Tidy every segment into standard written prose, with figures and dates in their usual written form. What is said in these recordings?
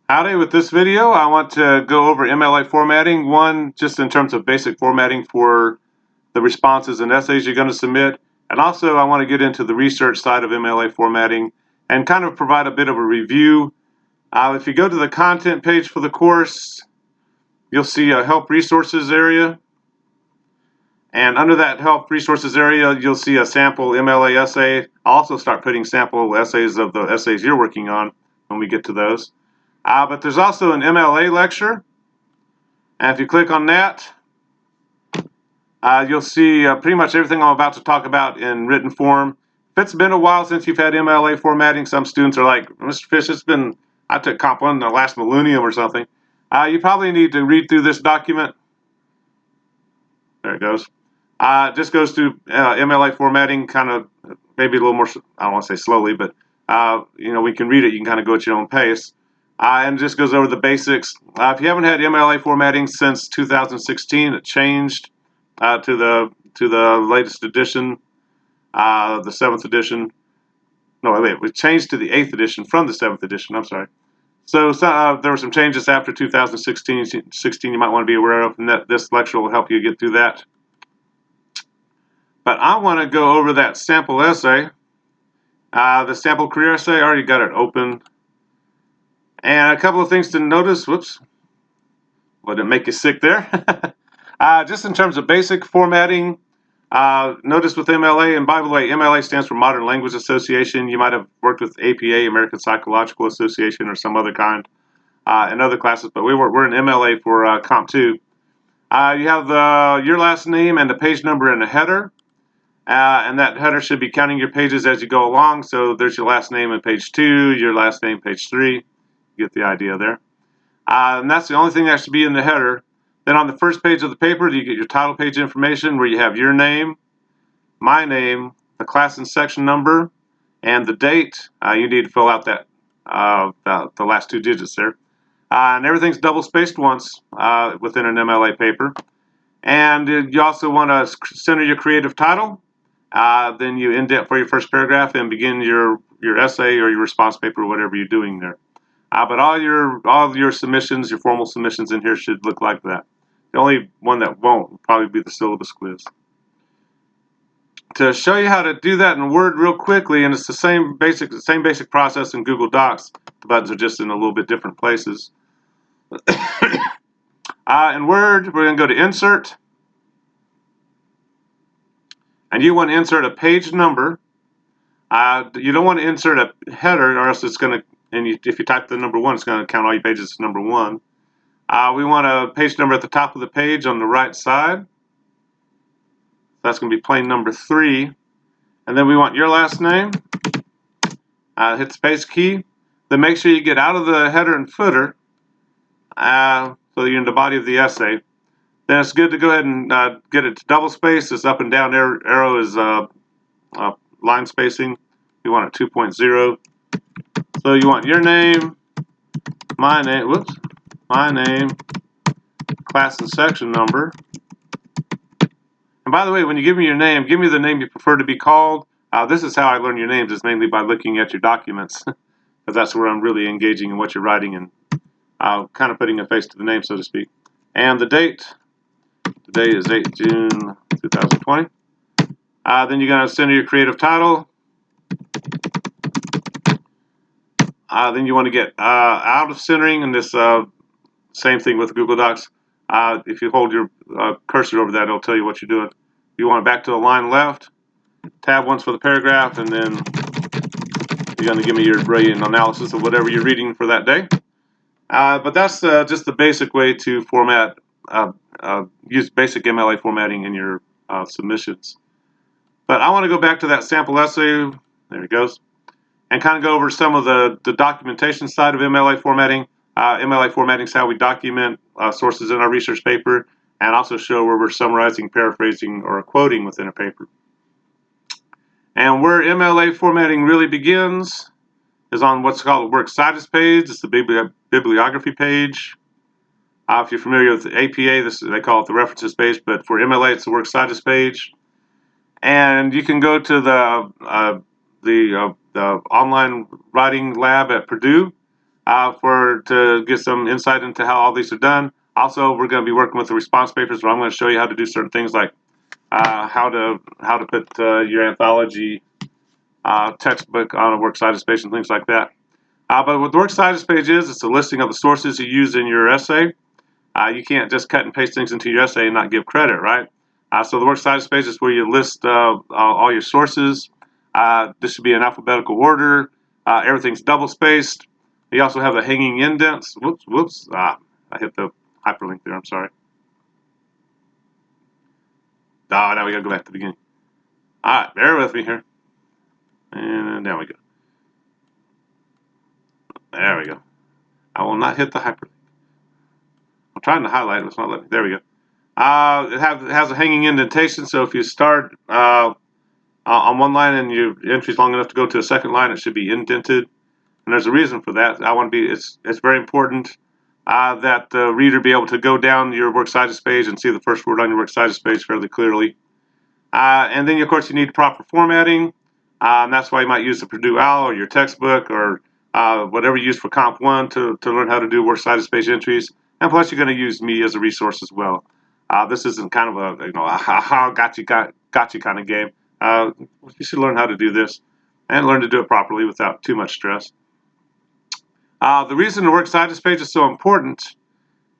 Howdy, with this video I want to go over MLA formatting. One, just in terms of basic formatting for the responses and essays you're going to submit, and also I want to get into the research side of MLA formatting and kind of provide a bit of a review. If you go to the content page for the course, you'll see a help resources area, and under that help resources area you'll see a sample MLA essay. I'll also start putting sample essays of the essays you're working on when we get to those. But there's also an MLA lecture, and if you click on that, you'll see pretty much everything I'm about to talk about in written form. If it's been a while since you've had MLA formatting, some students are like, Mr. Fish, I took Comp 1 in the last millennium or something. You probably need to read through this document. There it goes. Just goes through MLA formatting, kind of maybe a little more, I don't want to say slowly, but we can read it, you can kind of go at your own pace. And just goes over the basics. If you haven't had MLA formatting since 2016, it changed to the latest edition, the 7th edition. No, wait, it changed to the 8th edition from the 7th edition. I'm sorry. So there were some changes after 2016. You might want to be aware of, and this lecture will help you get through that. But I want to go over that sample essay, the sample career essay. I already got it open. And a couple of things to notice. Whoops. Would it make you sick there? Just in terms of basic formatting, notice with MLA, and by the way, MLA stands for Modern Language Association. You might have worked with APA, American Psychological Association, or some other kind in other classes, but we're in MLA for Comp 2. You have your last name and the page number in the header, and that header should be counting your pages as you go along. So there's your last name on page 2, your last name page 3. You get the idea there. And that's the only thing that should be in the header. Then on the first page of the paper, you get your title page information where you have your name, my name, the class and section number, and the date. You need to fill out that the last 2 digits there. And everything's double spaced once within an MLA paper. And you also want to center your creative title. Then you indent for your first paragraph and begin your essay or your response paper or whatever you're doing there. But all your submissions, your formal submissions in here should look like that. The only one that won't will probably be the syllabus quiz. To show you how to do that in Word real quickly, and it's the same basic process in Google Docs. The buttons are just in a little bit different places. In Word, we're going to go to Insert, and you want to insert a page number. You don't want to insert a header, or else it's going to. And if you type the number 1, it's going to count all your pages as number 1. We want a page number at the top of the page on the right side. That's going to be plain number 3. And then we want your last name. Hit the space key. Then make sure you get out of the header and footer so you're in the body of the essay. Then it's good to go ahead and get it to double space. This up and down arrow is line spacing. We want it 2.0. So you want your name, my name, class and section number. And by the way, when you give me your name, give me the name you prefer to be called. This is how I learn your names, is mainly by looking at your documents, because that's where I'm really engaging in what you're writing and kind of putting a face to the name, so to speak. And the date. Today is 8 June 2020. Then you're going to center your creative title. Then you want to get out of centering, and this same thing with Google Docs. If you hold your cursor over that, it'll tell you what you're doing. You want it back to the line left. Tab once for the paragraph, and then you're going to give me your brilliant analysis of whatever you're reading for that day. But that's just the basic way to format, use basic MLA formatting in your submissions. But I want to go back to that sample essay. There it goes. And kind of go over some of the documentation side of MLA formatting. MLA formatting is how we document sources in our research paper, and also show where we're summarizing, paraphrasing, or quoting within a paper. And where MLA formatting really begins is on what's called the works cited page. It's the bibliography page. If you're familiar with the APA, they call it the references page, but for MLA, it's the works cited page. And you can go to the online writing lab at Purdue. to get some insight into how all these are done. Also, we're going to be working with the response papers where I'm going to show you how to do certain things like how to put your anthology textbook on a works cited page and things like that. But what the works cited page is, it's a listing of the sources you use in your essay. You can't just cut and paste things into your essay and not give credit, right? So the works cited page is where you list all your sources. This should be in alphabetical order. Everything's double spaced. You also have the hanging indents. Whoops. I hit the hyperlink there. I'm sorry. Oh, now we got to go back to the beginning. All right, bear with me here. And there we go. There we go. I will not hit the hyperlink. I'm trying to highlight it. It's not letting me. There we go. It has a hanging indentation, so if you start on one line and your entry's long enough to go to a second line, it should be indented. And there's a reason for that. It's very important that the reader be able to go down your works cited page and see the first word on your works cited page fairly clearly. And then, of course, you need proper formatting. And that's why you might use the Purdue OWL or your textbook or whatever you use for Comp 1 to learn how to do works cited page entries. And plus, you're going to use me as a resource as well. This isn't kind of a got you kind of game. You should learn how to do this and learn to do it properly without too much stress. The reason the works cited page is so important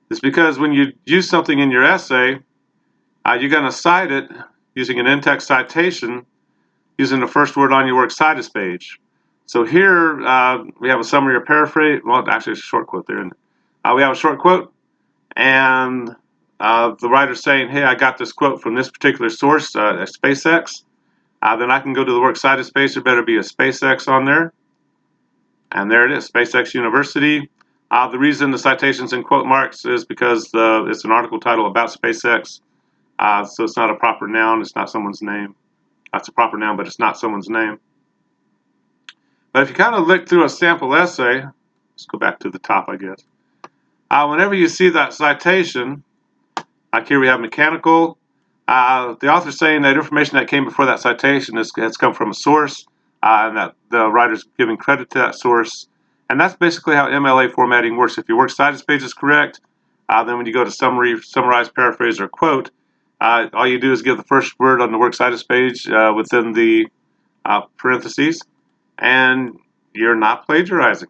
is because when you use something in your essay, you're going to cite it using an in-text citation using the first word on your works cited page. So here we have a summary or paraphrase. Well, actually, it's a short quote there. We have a short quote, and the writer's saying, hey, I got this quote from this particular source, SpaceX. Then I can go to the works cited page. There better be a SpaceX on there. And there it is, SpaceX University. The reason the citation's in quote marks is because it's an article title about SpaceX. So it's not a proper noun. It's not someone's name. That's a proper noun, but it's not someone's name. But if you kind of look through a sample essay, let's go back to the top, I guess. Whenever you see that citation, like here we have mechanical, the author's saying that information that came before that citation has come from a source, and that the writer's giving credit to that source. And that's basically how MLA formatting works. If your works cited page is correct, then when you go to summary, summarize, paraphrase, or quote, all you do is give the first word on the works cited page within the parentheses, and you're not plagiarizing.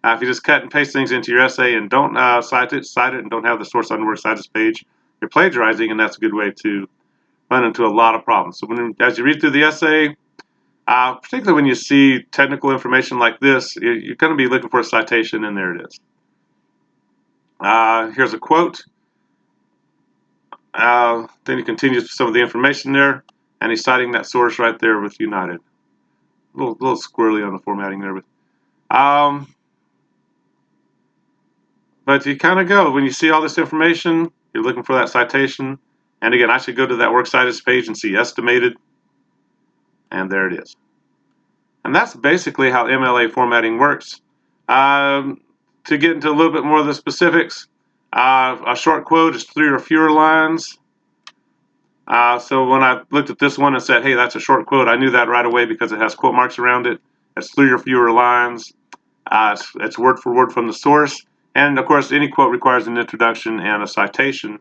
If you just cut and paste things into your essay and don't cite it, and don't have the source on the works cited page, you're plagiarizing, and that's a good way to run into a lot of problems. So as you read through the essay, particularly when you see technical information like this, you're going to be looking for a citation, and there it is. Here's a quote. Then he continues with some of the information there, and he's citing that source right there with United. A little squirrely on the formatting there, but you kind of go, when you see all this information, you're looking for that citation. And again, I should go to that works cited page and see estimated. And there it is. And that's basically how MLA formatting works. To get into a little bit more of the specifics, a short quote is 3 or fewer lines. So when I looked at this one and said, hey, that's a short quote, I knew that right away because it has quote marks around it. It's 3 or fewer lines. It's word for word from the source. And of course, any quote requires an introduction and a citation.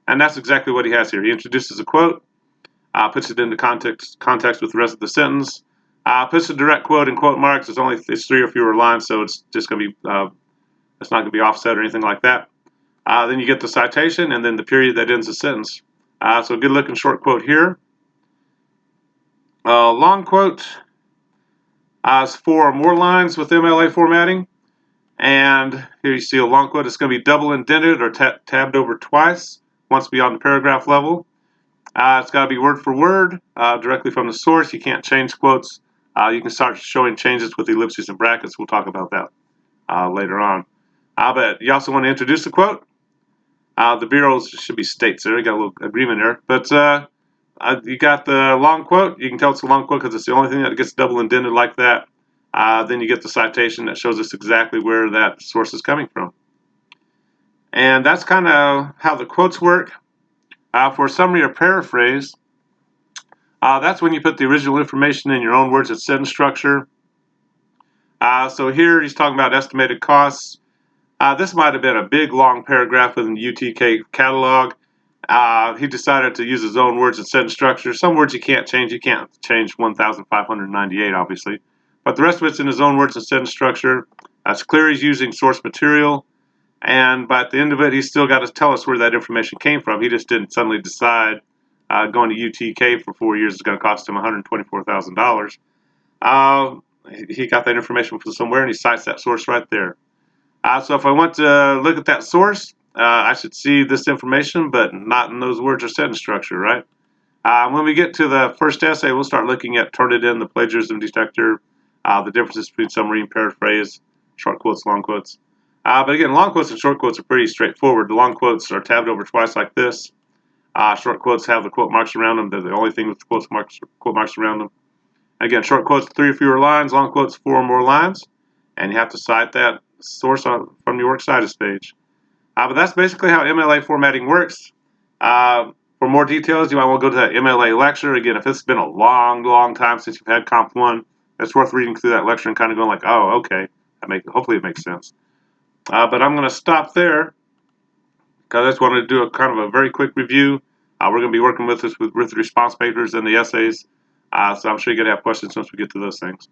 And that's exactly what he has here. He introduces a quote, puts it into context with the rest of the sentence, puts a direct quote in quote marks. It's 3 or fewer lines, so it's just going to be, it's not going to be offset or anything like that. Then you get the citation and then the period that ends the sentence. So a good looking short quote here. Long quote is 4 or more lines with MLA formatting. And here you see a long quote. It's going to be double indented or tabbed over twice, once beyond the paragraph level. It's got to be word for word, directly from the source. You can't change quotes. You can start showing changes with ellipses and brackets. We'll talk about that later on. But you also want to introduce the quote. The bureaus should be states there. You got a little agreement there. But you got the long quote. You can tell it's a long quote because it's the only thing that gets double indented like that. Then you get the citation that shows us exactly where that source is coming from. And that's kind of how the quotes work. For a summary or paraphrase, that's when you put the original information in your own words. It's sentence structure. So here he's talking about estimated costs. This might have been a big long paragraph in the UTK catalog. He decided to use his own words and sentence structure. Some words you can't change. You can't change 1,598, obviously. But the rest of it's in his own words and sentence structure. It's clear he's using source material. And by the end of it, he's still got to tell us where that information came from. He just didn't suddenly decide going to UTK for 4 years is going to cost him $124,000. He got that information from somewhere, and he cites that source right there. So if I want to look at that source, I should see this information, but not in those words or sentence structure, right? When we get to the first essay, we'll start looking at Turnitin, the plagiarism detector, the differences between summary and paraphrase, short quotes, long quotes. But again, long quotes and short quotes are pretty straightforward. The long quotes are tabbed over twice like this. Short quotes have the quote marks around them. They're the only thing with the quote marks around them. Again, short quotes 3 or fewer lines, long quotes 4 or more lines, and you have to cite that source from your works cited page. But that's basically how MLA formatting works. For more details, you might want to go to that MLA lecture. Again, if it's been a long time since you've had Comp 1, it's worth reading through that lecture and kind of going like, oh, okay, hopefully it makes sense. But I'm going to stop there because I just wanted to do a kind of a very quick review. We're going to be working with this with the response papers and the essays, so I'm sure you're going to have questions once we get to those things.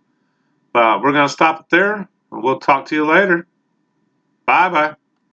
But we're going to stop it there, and we'll talk to you later. Bye-bye.